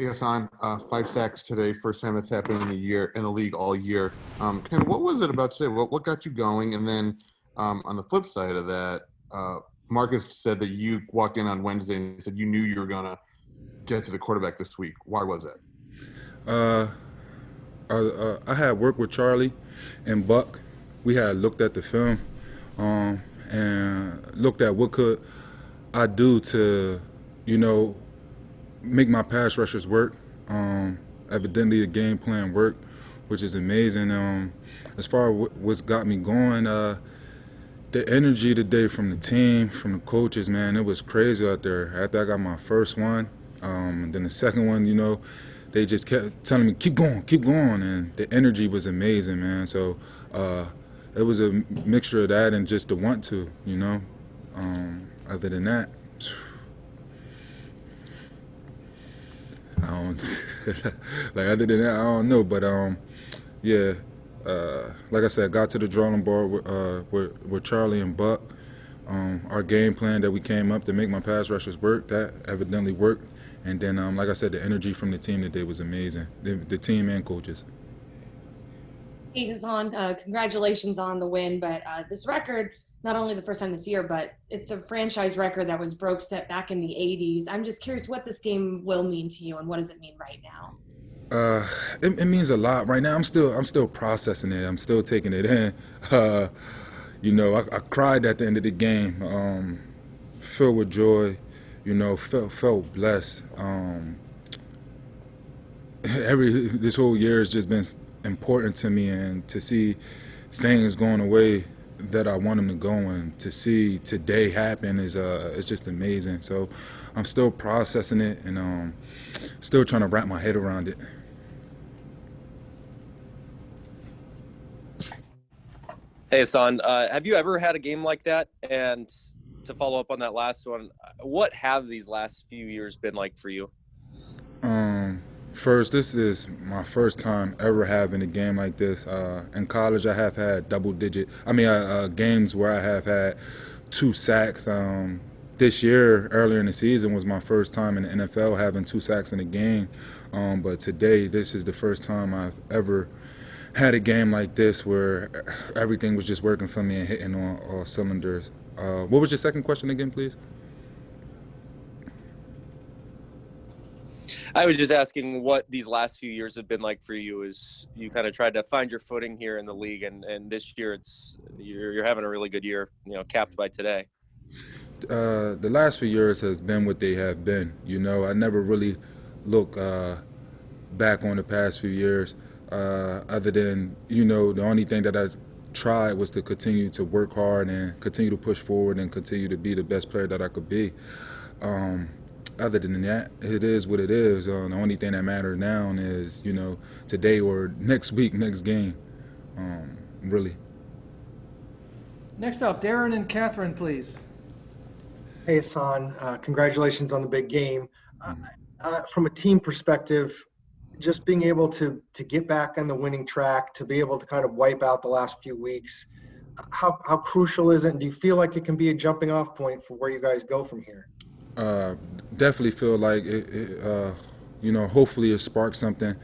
Hey Hassan, 5 sacks today, first time that's happened in the year in the league all year. Kind of what was it about today? What got you going? And then on the flip side of that, uh, Marcus said that you walked in on Wednesday and said you knew you were gonna get to the quarterback this week. Why was that? Uh, I had worked with Charlie and Buck. We had looked at the film and looked at what could I do to, you know, make my pass rushers work. Evidently, the game plan worked, which is amazing. As far as what's got me going, the energy today from the team, from the coaches, man, it was crazy out there. After I got my first one, and then the second one, they just kept telling me, keep going, and the energy was amazing, man. So it was a mixture of that and just the want to. Other than that, I don't like other than that, I don't know, but yeah. Like I said, got to the drawing board with Charlie and Buck. Our game plan that we came up to make my pass rushers work, that evidently worked. And then, like I said, the energy from the team today was amazing. The team and coaches. Hey, Hassan, congratulations on the win. But this record, not only the first time this year, but it's a franchise record that was broke set back in the 80s. I'm just curious what this game will mean to you and what does it mean right now? It means a lot right now. I'm still processing it. I'm still taking it in. Uh, I cried at the end of the game, filled with joy. Felt blessed. This whole year has just been important to me, and to see things going away that I want them to go, and to see today happen is it's just amazing. So I'm still processing it and still trying to wrap my head around it. Hey, Hassan, have you ever had a game like that? And to follow up on that last one, what have these last few years been like for you? First, this is my first time ever having a game like this. In college, I have had games where I have had 2 sacks. This year, earlier in the season, was my first time in the NFL having 2 sacks in a game. But today, this is the first time I've ever had a game like this where everything was just working for me and hitting on all cylinders. What was your second question again, please? I was just asking what these last few years have been like for you as you kind of tried to find your footing here in the league, and this year you're having a really good year, capped by today. The last few years has been what they have been. I never really look back on the past few years, other than the only thing that I tried was to continue to work hard and continue to push forward and continue to be the best player that I could be. Other than that, it is what it is. The only thing that matters now is, today or next week, next game, really. Next up, Darren and Catherine, please. Hey, Hassan, congratulations on the big game. From a team perspective, just being able to get back on the winning track, to be able to kind of wipe out the last few weeks, how crucial is it? And do you feel like it can be a jumping off point for where you guys go from here? Definitely feel like hopefully it sparked something.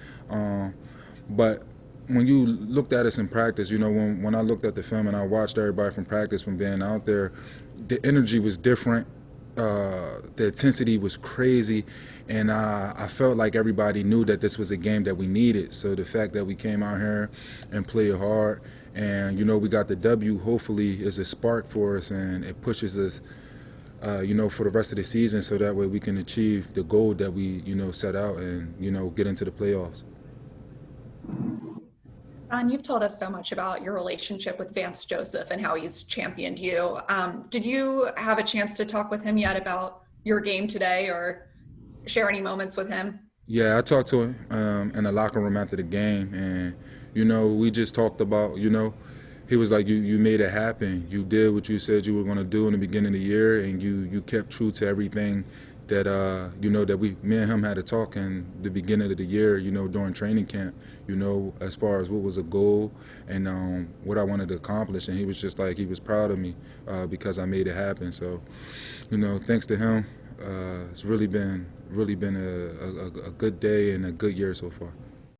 But when you looked at us in practice, when I looked at the film and I watched everybody from practice, from being out there, the energy was different. The intensity was crazy, and I felt like everybody knew that this was a game that we needed. So the fact that we came out here and played hard, and we got the W, hopefully is a spark for us, and it pushes us for the rest of the season, so that way we can achieve the goal that we, set out and, get into the playoffs. You've told us so much about your relationship with Vance Joseph and how he's championed you. Did you have a chance to talk with him yet about your game today or share any moments with him? Yeah, I talked to him in the locker room after the game, and, we just talked about, he was like, you made it happen. You did what you said you were going to do in the beginning of the year, and you kept true to everything that, that me and him had a talk in the beginning of the year, during training camp, as far as what was a goal and what I wanted to accomplish. And he was just like, he was proud of me because I made it happen. So, thanks to him, It's really been a good day and a good year so far.